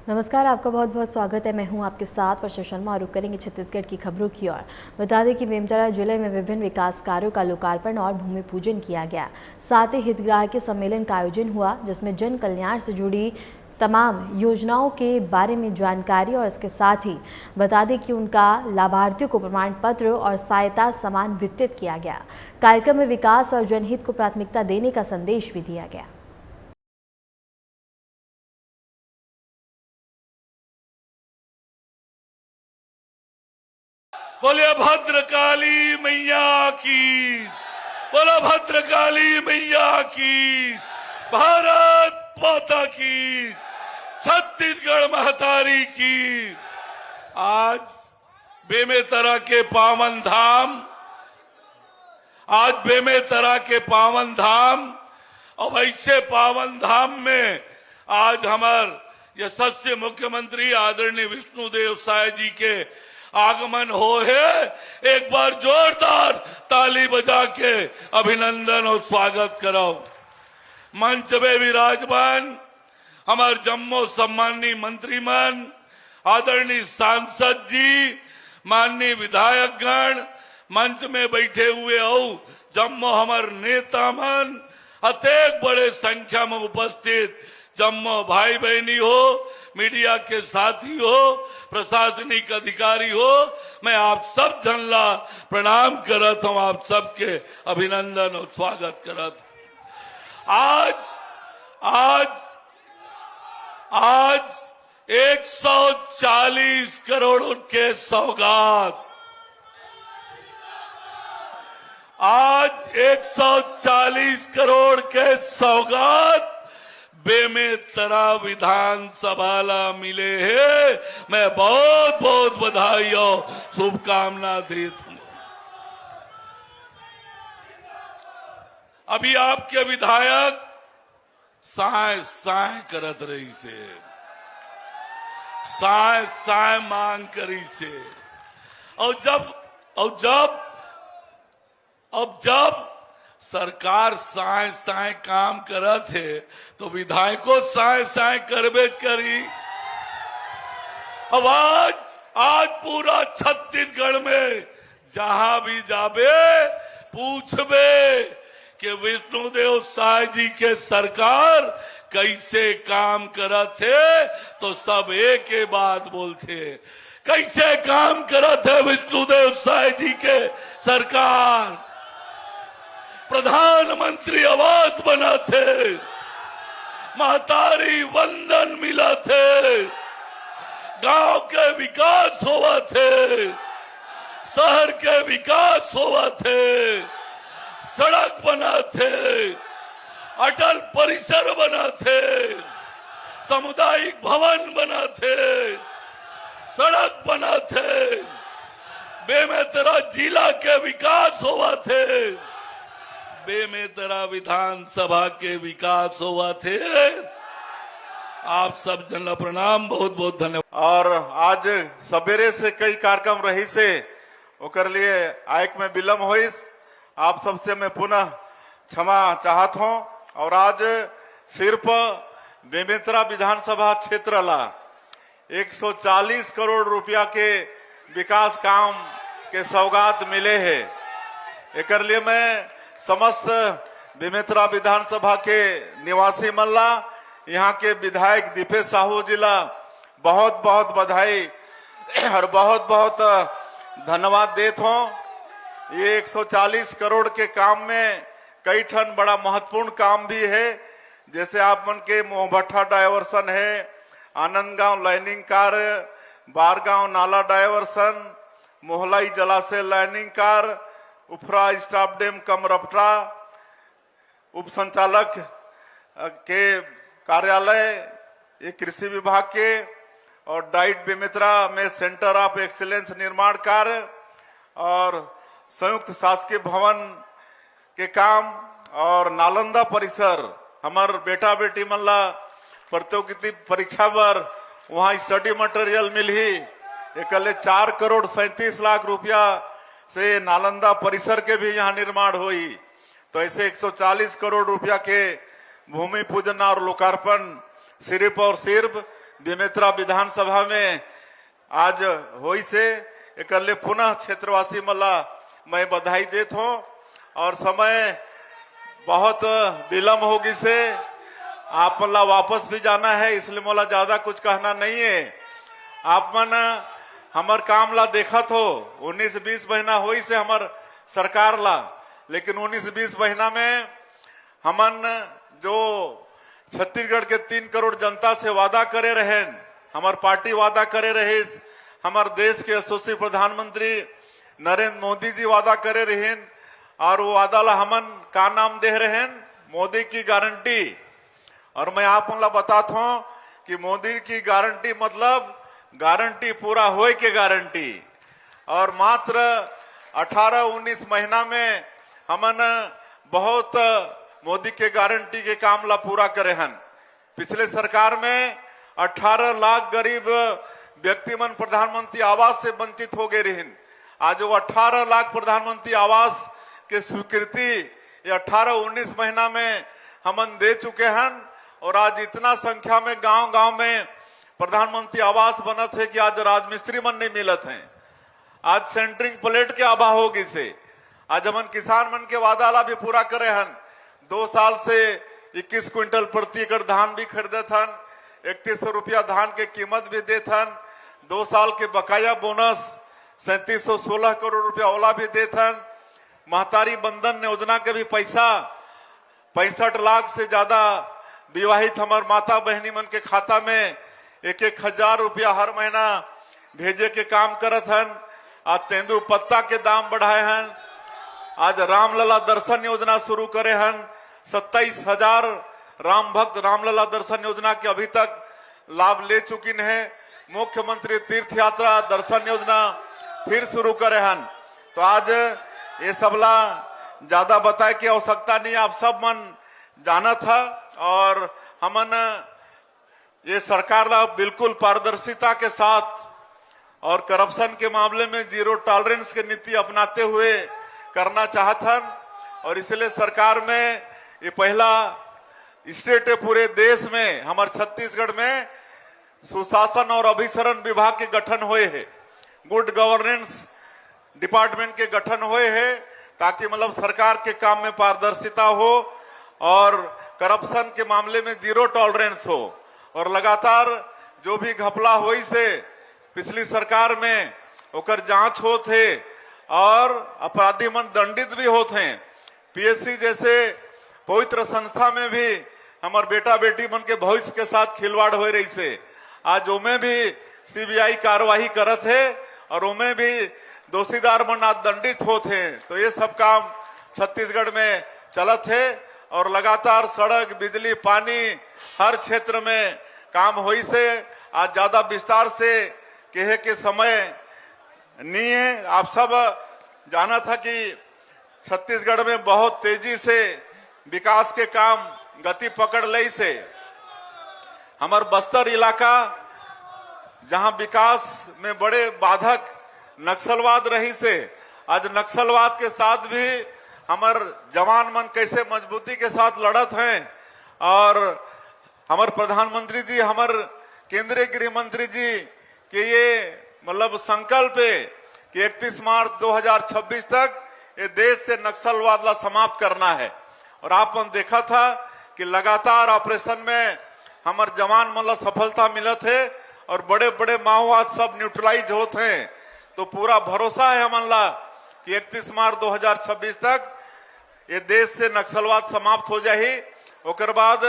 नमस्कार, आपका बहुत बहुत स्वागत है। मैं हूं आपके साथ वर्षा शर्मा और रुक करेंगे छत्तीसगढ़ की खबरों की ओर। बता दें कि बेमेतरा जिले में विभिन्न विकास कार्यों का लोकार्पण और भूमि पूजन किया गया। साथ ही हितग्राही सम्मेलन का आयोजन हुआ, जिसमें जन कल्याण से जुड़ी तमाम योजनाओं के बारे में जानकारी और इसके साथ ही बता दें कि उनका लाभार्थियों को प्रमाण पत्र और सहायता सामान वितरित किया गया। कार्यक्रम में विकास और जनहित को प्राथमिकता देने का संदेश भी दिया गया। बोले भद्रकाली मैया की, बोलो भद्रकाली मैया की, भारत माता की, छत्तीसगढ़ महतारी की। आज बेमेतरा के पावन धाम, आज बेमेतरा के पावन धाम और ऐसे पावन धाम में आज हमारे यशस्वी मुख्यमंत्री आदरणीय विष्णुदेव साय जी के आगमन हो है। एक बार जोरदार ताली बजा के अभिनंदन और स्वागत करो। मंच में विराजमान हमारे जम्मू सम्माननीय मंत्रीमंडल, आदरणीय सांसद जी, माननीय विधायकगण, मंच में बैठे हुए हो जम्मू हमारे नेता मन, अत्येक बड़े संख्या में उपस्थित जम्मू भाई बहनी हो, मीडिया के साथी हो, प्रशासनिक अधिकारी हो, मैं आप सब जनला प्रणाम करत हूं, आप सबके अभिनंदन और स्वागत करत। आज 140 करोड़ के सौगात, आज 140 करोड़ के सौगात बेमेतरा विधानसभा ला मिले हैं। मैं बहुत बहुत बधाई और शुभकामना देता हूं। अभी आपके विधायक साय साय करत रही से, साय साय मांग करी से, और जब सरकार साय साय काम करत है तो विधायकों साय साय करबे करी। अब आज पूरा छत्तीसगढ़ में जहां भी जाबे पूछबे कि विष्णुदेव साय जी के सरकार कैसे काम करत है, तो सब एक ही बात बोलते, कैसे काम करत है विष्णुदेव साय जी के सरकार। प्रधानमंत्री आवास बना थे, महतारी वंदन मिला थे, गांव के विकास हुआ थे, शहर के विकास हुआ थे, सड़क बना थे, अटल परिसर बना थे, सामुदायिक भवन बना थे, सड़क बना थे, बेमेतरा जिला के विकास हुआ थे, बेमेतरा विधानसभा के विकास हुआ थे। आप सब जन प्रणाम, बहुत बहुत धन्यवाद। और आज सवेरे से कई कार्यक्रम रही से ओकर लिए आयक में विलम्ब होइस, आप सबसे मैं पुनः क्षमा चाहत हूं। और आज सिर्फ बेमेतरा विधानसभा क्षेत्र ला 140 करोड़ रुपया के विकास काम के सौगात मिले हैं। एकर लिए मैं समस्त बेमेतरा विधानसभा के निवासी मल्ला, यहाँ के विधायक दीपेश साहू जी ला बहुत बहुत बधाई और बहुत बहुत धन्यवाद देता हूँ। ये 140 करोड़ के काम में कई ठन बड़ा महत्वपूर्ण काम भी है, जैसे आप मन के मोहभट्ठा डायवर्सन है, आनंदगांव लाइनिंग कार्य, बारगांव नाला डायवर्सन, मोहलाई जलाशय लाइनिंग कार्य, उफरा स्टाफ डैम कमरपटा, उप संचालक के कार्यालय ये कृषि विभाग के, और डाइट बेमेतरा में सेंटर ऑफ एक्सीलेंस निर्माण कार्य, और संयुक्त शासकीय भवन के काम, और नालंदा परिसर हमार बेटा बेटी मल्ला प्रतियोगिता परीक्षा पर वहां स्टडी मटेरियल मिली। एक 4 करोड़ 37 लाख रुपया से नालंदा परिसर के भी यहाँ निर्माण हुई। तो ऐसे 140 करोड़ रुपया के भूमि पूजन और लोकार्पण सिर्फ और सिर्फ बेमेतरा विधानसभा में आज होई से एक पुनः क्षेत्रवासी मला मैं बधाई देत हूँ। और समय बहुत विलम्ब होगी से आप मला वापस भी जाना है, इसलिए मला ज्यादा कुछ कहना नहीं है। आप मन हमार काम ला देखत हो, 19-20 महीना होई से हमार सरकार ला, लेकिन 19-20 महीना में हमन जो छत्तीसगढ़ के 3 करोड़ जनता से वादा करे रहे, हमार पार्टी वादा करे रहे, हमार देश के यशस्वी प्रधानमंत्री नरेंद्र मोदी जी वादा करे रहे, और वो वादा ला हमन का नाम दे रहे हैं, मोदी की गारंटी। और मैं आप ला बताता हूं कि मोदी की गारंटी मतलब गारंटी पूरा होए के गारंटी। और मात्र 18-19 महीना में हमन बहुत मोदी के गारंटी के काम ला पूरा करे हन। पिछले सरकार में 18 लाख गरीब व्यक्ति मन प्रधानमंत्री आवास से वंचित हो गए रहे। आज वो 18 लाख प्रधानमंत्री आवास के स्वीकृति ये 18-19 महीना में हमन दे चुके हैं। और आज इतना संख्या में गांव-गांव में प्रधानमंत्री आवास बनत है कि आज राजमिस्त्री मन नहीं मिलत हैं। आज सेंटरिंग प्लेट के अभाव होगी से आज हमन किसान मन के वादा ला भी पूरा करे हन। 2 साल से 21 क्विंटल प्रति एकड़ धान भी खरीदत हन, 3100 रुपया धान के कीमत भी देत हन। 2 साल के बकाया बोनस 3716 करोड़ रुपया ओला भी देत हन। महतारी बंधन योजना के भी पैसा 65 लाख से ज्यादा विवाहित हमार माता बहनी मन के खाता में 1,000 रुपया हर महीना भेजे के काम करत हन। आज तेंदू पत्ता के दाम बढ़ाए हन। आज रामलला दर्शन योजना शुरू करे हन। 27,000 राम भक्त रामलला दर्शन योजना के अभी तक लाभ ले चुकी है। मुख्यमंत्री तीर्थ यात्रा दर्शन योजना फिर शुरू करे हन। तो आज ये सबला ज्यादा बताए की आवश्यकता नहीं, आप सब मन जाना था। और हमन ये सरकार ला बिल्कुल पारदर्शिता के साथ और करप्शन के मामले में जीरो टॉलरेंस की नीति अपनाते हुए करना चाहत हन। और इसलिए सरकार में ये पहला स्टेट है पूरे देश में, हमारे छत्तीसगढ़ में सुशासन और अभिसरण विभाग के गठन हुए है, गुड गवर्नेंस डिपार्टमेंट के गठन हुए है, ताकि मतलब सरकार के काम में पारदर्शिता हो और करप्शन के मामले में जीरो टॉलरेंस हो। और लगातार जो भी घपला हुई से पिछली सरकार में ओकर जांच होते और अपराधी मन दंडित भी होते हैं। पीएससी जैसे पवित्र संस्था में भी हमार बेटा बेटी मन के भविष्य के साथ खिलवाड़ हो रही से आज ओमे भी सीबीआई कार्रवाई करत है और ओमे भी दोषीदार मन आज दंडित होते हैं। तो ये सब काम छत्तीसगढ़ में चलत है और लगातार सड़क बिजली पानी हर क्षेत्र में काम होई से आज ज्यादा विस्तार से कहे के समय नहीं है। आप सब जाना था कि छत्तीसगढ़ में बहुत तेजी से विकास के काम गति पकड़ लई से हमार बस्तर इलाका जहां विकास में बड़े बाधक नक्सलवाद रही से आज नक्सलवाद के साथ भी हमार जवान मन कैसे मजबूती के साथ लड़त हैं। और हमार प्रधानमंत्री जी हमार केंद्रीय गृह मंत्री जी के ये मतलब संकल्प है कि 31 मार्च 2026 तक ये देश से नक्सलवाद ला समाप्त करना है। और आप मन देखा था कि लगातार ऑपरेशन में हमार जवान मन ला सफलता मिलत है और बड़े बड़े माओवाद सब न्यूट्रलाइज होते हैं। तो पूरा भरोसा है हमन ला कि 31 मार्च 2026 तक ये देश से नक्सलवाद समाप्त हो जाही। ओकर बाद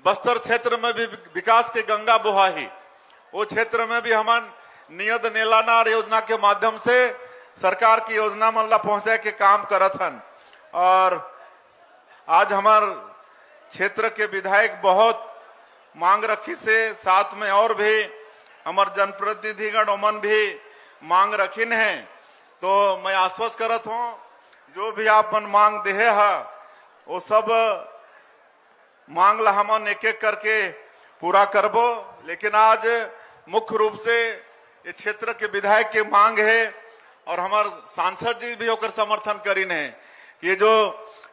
बस्तर क्षेत्र में भी विकास के गंगा बहाही, वो क्षेत्र में भी हमन नियत नेलानार योजना के माध्यम से सरकार की योजना मन ला पहुंचाए के काम करत हन। और आज हमार क्षेत्र के विधायक बहुत मांग रखी से साथ में और भी हमार जनप्रतिनिधिगण ओमन भी मांग रखिन है। तो मैं आश्वस्त करत हूं जो भी आप मन मांग दे है वो सब मांग ला हमन एक एक करके पूरा करबो। लेकिन आज मुख्य रूप से ये क्षेत्र के विधायक के मांग है और हमारे सांसद जी भी होकर समर्थन करीन है कि जो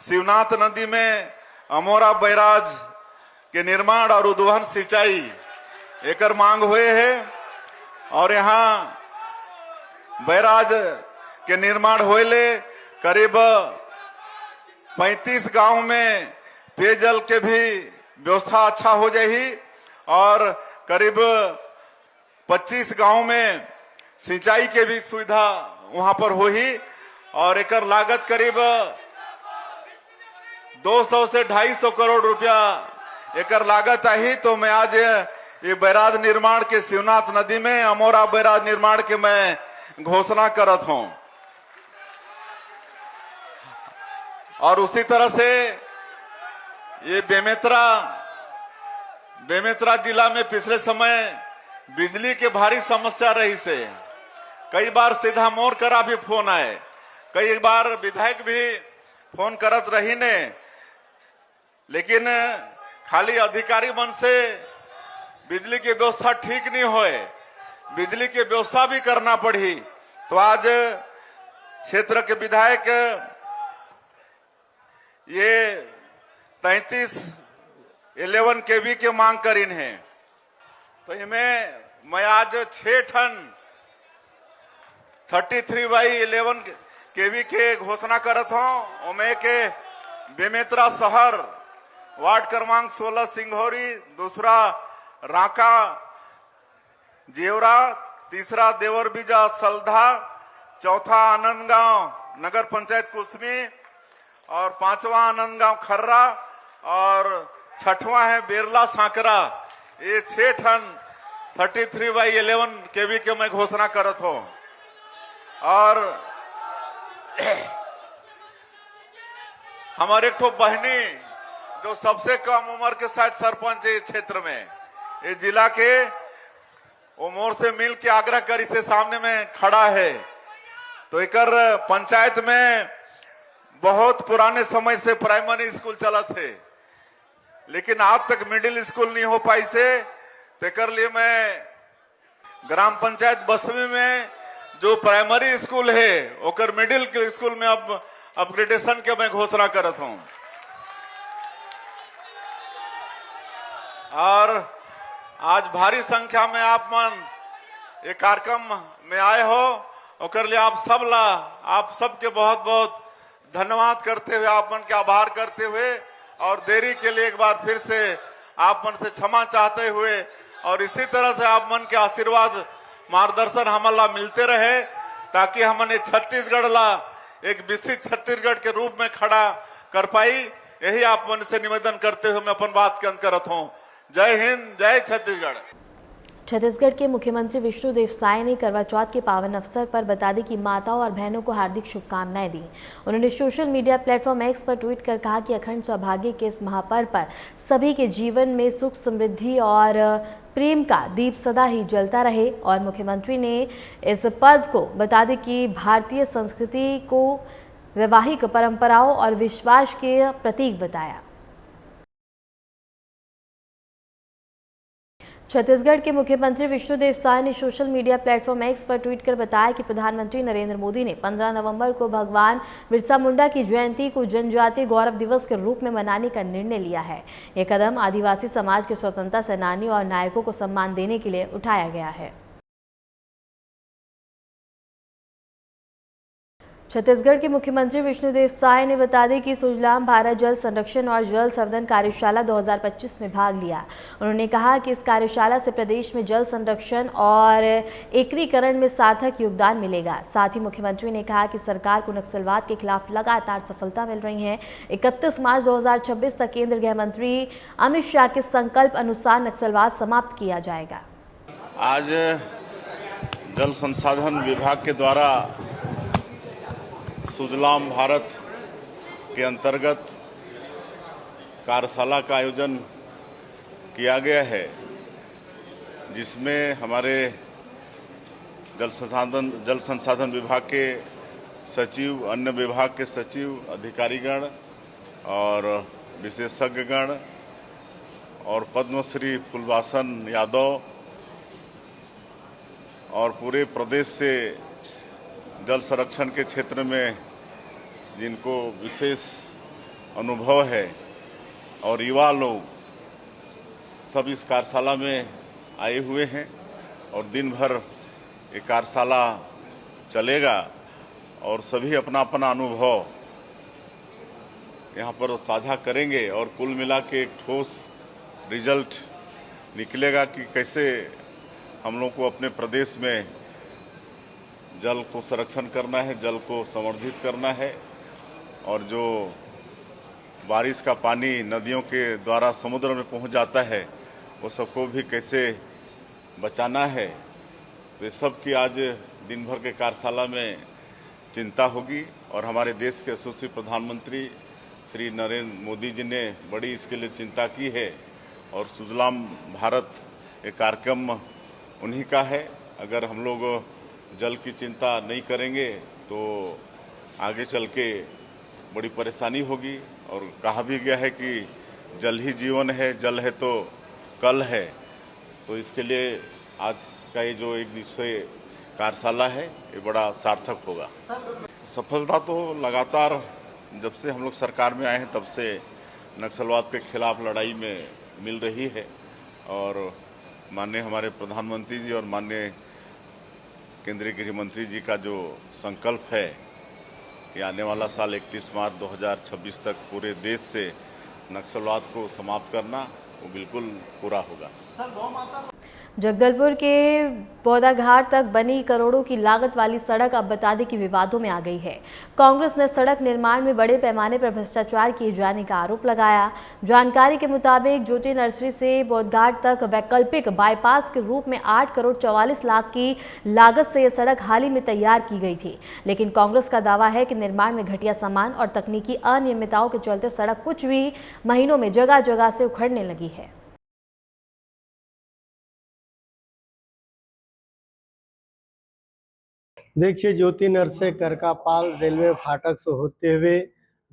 शिवनाथ नदी में अमोरा बैराज के निर्माण और उद्वहन सिंचाई एकर मांग हुए है और यहाँ बैराज के निर्माण होले करीब 35 गांव में पेयजल के भी व्यवस्था अच्छा हो जाही और करीब 25 गांव में सिंचाई के भी सुविधा वहां पर होही और एकर लागत करीब 200 से 250 करोड़ रुपया एकर लागत आई। तो मैं आज ये बैराज निर्माण के शिवनाथ नदी में अमोरा बैराज निर्माण के मैं घोषणा करत हूं। और उसी तरह से ये बेमेतरा जिला में पिछले समय बिजली के भारी समस्या रही से कई बार सीधा मोर करा भी फोन आए, कई बार विधायक भी फोन करत रही ने, लेकिन खाली अधिकारी मन से बिजली की व्यवस्था ठीक नहीं होए, बिजली की व्यवस्था भी करना पड़ी। तो आज क्षेत्र के विधायक ये 3311 केवी के मांग करीन है। तो इनमें मैं आज 6 टन 33/11 केवी के घोषणा करत हूं। उमें के बेमेतरा शहर वार्ड क्रमांक 16 सिंघौरी, दूसरा राका जेवरा, तीसरा देवरबीजा सलधा, चौथा आनंदगांव नगर पंचायत कुसमी और पांचवा आनंदगांव खर्रा और छठवां है बेरला सांकरा। ये 6 टन 33/11 केवी के मैं घोषणा करत हूं। और हमारे एक बहनी जो सबसे कम उम्र के साथ सरपंच है क्षेत्र में, ये जिला के वो मोर से मिल के आग्रह करी से सामने में खड़ा है। तो एकर पंचायत में बहुत पुराने समय से प्राइमरी स्कूल चला थे, लेकिन आज तक मिडिल स्कूल नहीं हो पाई से। तेकर लिए मैं ग्राम पंचायत बसवी में जो प्राइमरी स्कूल है ओकर मिडिल स्कूल में अब अपग्रेडेशन के मैं घोषणा करत हूं। और आज भारी संख्या में आप मन ये कार्यक्रम में आए हो, ओकर लिए आप सबके बहुत बहुत धन्यवाद करते हुए, आप मन के आभार करते हुए और देरी के लिए एक बार फिर से आप मन से क्षमा चाहते हुए और इसी तरह से आप मन के आशीर्वाद मार्गदर्शन हमला मिलते रहे ताकि हमने छत्तीसगढ़ ला एक विकसित छत्तीसगढ़ के रूप में खड़ा कर पाई। यही आप मन से निवेदन करते हुए मैं अपन बात के अंत करत हूँ। जय हिंद, जय छत्तीसगढ़। छत्तीसगढ़ के मुख्यमंत्री विष्णुदेव साय ने करवा चौथ के पावन अवसर पर बता दें कि माताओं और बहनों को हार्दिक शुभकामनाएं दी। उन्होंने सोशल मीडिया प्लेटफॉर्म एक्स पर ट्वीट कर कहा कि अखंड सौभाग्य के इस महापर्व पर सभी के जीवन में सुख, समृद्धि और प्रेम का दीप सदा ही जलता रहे। और मुख्यमंत्री ने इस पर्व को बता दें कि भारतीय संस्कृति को वैवाहिक परंपराओं और विश्वास के प्रतीक बताया। छत्तीसगढ़ के मुख्यमंत्री विष्णुदेव साय ने सोशल मीडिया प्लेटफॉर्म एक्स पर ट्वीट कर बताया कि प्रधानमंत्री नरेंद्र मोदी ने 15 नवंबर को भगवान बिरसा मुंडा की जयंती को जनजातीय गौरव दिवस के रूप में मनाने का निर्णय लिया है। यह कदम आदिवासी समाज के स्वतंत्रता सेनानियों और नायकों को सम्मान देने के लिए उठाया गया है। छत्तीसगढ़ के मुख्यमंत्री विष्णुदेव साय ने बता दें कि सुजलाम भारत जल संरक्षण और जल संवर्धन कार्यशाला 2025 में भाग लिया। उन्होंने कहा कि इस कार्यशाला से प्रदेश में जल संरक्षण और एकरीकरण में सार्थक योगदान मिलेगा। साथ ही मुख्यमंत्री ने कहा कि सरकार को नक्सलवाद के खिलाफ लगातार सफलता मिल रही है। 31 मार्च 2026 तक केंद्रीय गृह मंत्री अमित शाह के संकल्प अनुसार नक्सलवाद समाप्त किया जाएगा। आज जल संसाधन विभाग के द्वारा सुजलाम भारत के अंतर्गत कार्यशाला का आयोजन किया गया है, जिसमें हमारे जल संसाधन विभाग के सचिव, अन्य विभाग के सचिव, अधिकारीगण और विशेषज्ञगण और पद्मश्री फुलवासन यादव और पूरे प्रदेश से जल संरक्षण के क्षेत्र में जिनको विशेष अनुभव है और युवा लोग सब इस कार्यशाला में आए हुए हैं और दिन भर ये कार्यशाला चलेगा और सभी अपना अपना अनुभव यहाँ पर साझा करेंगे और कुल मिला के एक ठोस रिजल्ट निकलेगा कि कैसे हम लोग को अपने प्रदेश में जल को संरक्षण करना है, जल को संवर्धित करना है और जो बारिश का पानी नदियों के द्वारा समुद्र में पहुंच जाता है वो सबको भी कैसे बचाना है। तो ये सब की आज दिन भर के कार्यशाला में चिंता होगी और हमारे देश के यशस्वी प्रधानमंत्री श्री नरेंद्र मोदी जी ने बड़ी इसके लिए चिंता की है और सुजलाम भारत एक कार्यक्रम उन्हीं का है। अगर हम लोग जल की चिंता नहीं करेंगे तो आगे चल के बड़ी परेशानी होगी और कहा भी गया है कि जल ही जीवन है, जल है तो कल है। तो इसके लिए आज का ये जो एक दिवसीय कार्यशाला है ये बड़ा सार्थक होगा। सफलता तो लगातार जब से हम लोग सरकार में आए हैं तब से नक्सलवाद के खिलाफ लड़ाई में मिल रही है और माननीय हमारे प्रधानमंत्री जी और माननीय केंद्रीय गृह मंत्री जी का जो संकल्प है कि आने वाला साल 31 मार्च 2026 तक पूरे देश से नक्सलवाद को समाप्त करना वो बिल्कुल पूरा होगा। जगदलपुर के पौधाघाट तक बनी करोड़ों की लागत वाली सड़क अब बता दें कि विवादों में आ गई है। कांग्रेस ने सड़क निर्माण में बड़े पैमाने पर भ्रष्टाचार किए जाने का आरोप लगाया। जानकारी के मुताबिक ज्योति नर्सरी से पौधाघाट तक वैकल्पिक बाईपास के रूप में 8 करोड़ 44 लाख की लागत से यह सड़क हाल ही में तैयार की गई थी, लेकिन कांग्रेस का दावा है कि निर्माण में घटिया सामान और तकनीकी अनियमितताओं के चलते सड़क कुछ भी महीनों में जगह जगह से उखड़ने लगी है। देखिए, ज्योति नर्सरी से करकापाल रेलवे फाटक से होते हुए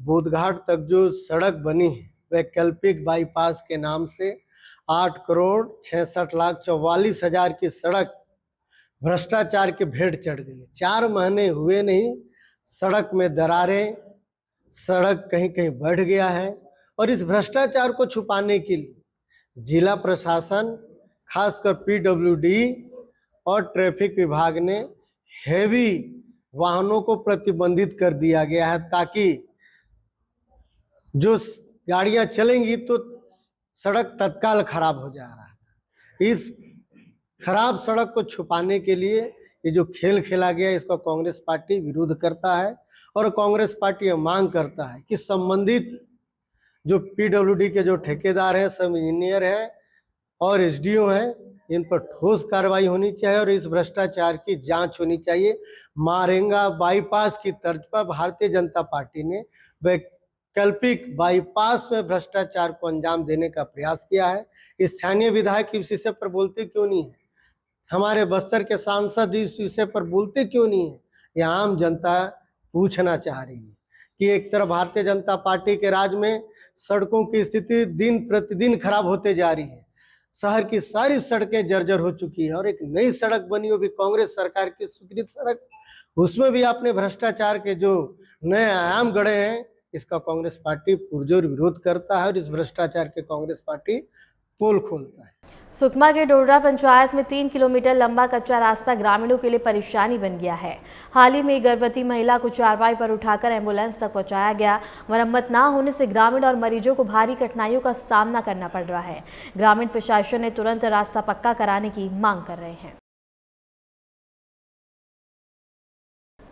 बोधघाट तक जो सड़क बनी है वैकल्पिक बाईपास के नाम से 8 करोड़ 66 लाख 44 हजार की सड़क भ्रष्टाचार के भेंट चढ़ गई है। 4 महीने हुए नहीं, सड़क में दरारें, सड़क कहीं कहीं बढ़ गया है और इस भ्रष्टाचार को छुपाने के लिए जिला प्रशासन खासकर पीडब्ल्यूडी और ट्रैफिक विभाग ने हेवी वाहनों को प्रतिबंधित कर दिया गया है ताकि जो गाड़ियां चलेंगी तो सड़क तत्काल खराब हो जा रहा है। इस खराब सड़क को छुपाने के लिए ये जो खेल खेला गया इसका कांग्रेस पार्टी विरोध करता है और कांग्रेस पार्टी ये मांग करता है कि संबंधित जो पीडब्ल्यूडी के जो ठेकेदार है, सब इंजीनियर है और एसडीओ है, इन पर ठोस कार्रवाई होनी चाहिए और इस भ्रष्टाचार की जांच होनी चाहिए। मारेंगा बाईपास की तर्ज पर भारतीय जनता पार्टी ने वैकल्पिक बाईपास में भ्रष्टाचार को अंजाम देने का प्रयास किया है। स्थानीय विधायक इस विषय पर बोलते क्यों नहीं है? हमारे बस्तर के सांसद इस विषय पर बोलते क्यों नहीं है? यह आम जनता पूछना चाह रही है कि एक तरफ भारतीय जनता पार्टी के राज में सड़कों की स्थिति दिन प्रतिदिन खराब होते जा रही है, शहर की सारी सड़कें जर्जर हो चुकी है और एक नई सड़क बनी वो भी कांग्रेस सरकार की स्वीकृत सड़क, उसमें भी आपने भ्रष्टाचार के जो नए आयाम गढ़े हैं, इसका कांग्रेस पार्टी पुरजोर विरोध करता है और इस भ्रष्टाचार के कांग्रेस पार्टी पोल खोलता है। सुकमा के डोडरा पंचायत में 3 किलोमीटर लंबा कच्चा रास्ता ग्रामीणों के लिए परेशानी बन गया है। हाल ही में गर्भवती महिला को चारपाई पर उठाकर एम्बुलेंस तक पहुंचाया गया। मरम्मत न होने से ग्रामीण और मरीजों को भारी कठिनाइयों का सामना करना पड़ रहा है। ग्रामीण प्रशासन ने तुरंत रास्ता पक्का कराने की मांग कर रहे हैं।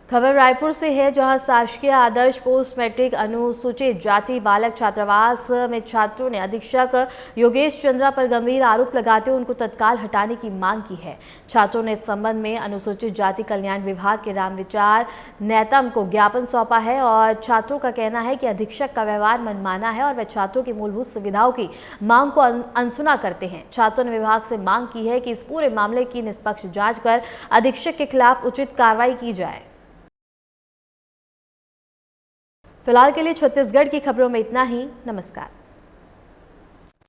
खबर रायपुर से है, जहां शासकीय आदर्श पोस्ट मैट्रिक अनुसूचित जाति बालक छात्रावास में छात्रों ने अधीक्षक योगेश चंद्रा पर गंभीर आरोप लगाते हुए उनको तत्काल हटाने की मांग की है। छात्रों ने इस संबंध में अनुसूचित जाति कल्याण विभाग के रामविचार नेतम को ज्ञापन सौंपा है और छात्रों का कहना है कि अधीक्षक का व्यवहार मनमाना है और वे छात्रों की मूलभूत सुविधाओं की मांग को अनसुना करते हैं। छात्रों ने विभाग से मांग की है कि इस पूरे मामले की निष्पक्ष जाँच कर अधीक्षक के खिलाफ उचित कार्रवाई की जाए। फिलहाल के लिए छत्तीसगढ़ की खबरों में इतना ही। नमस्कार।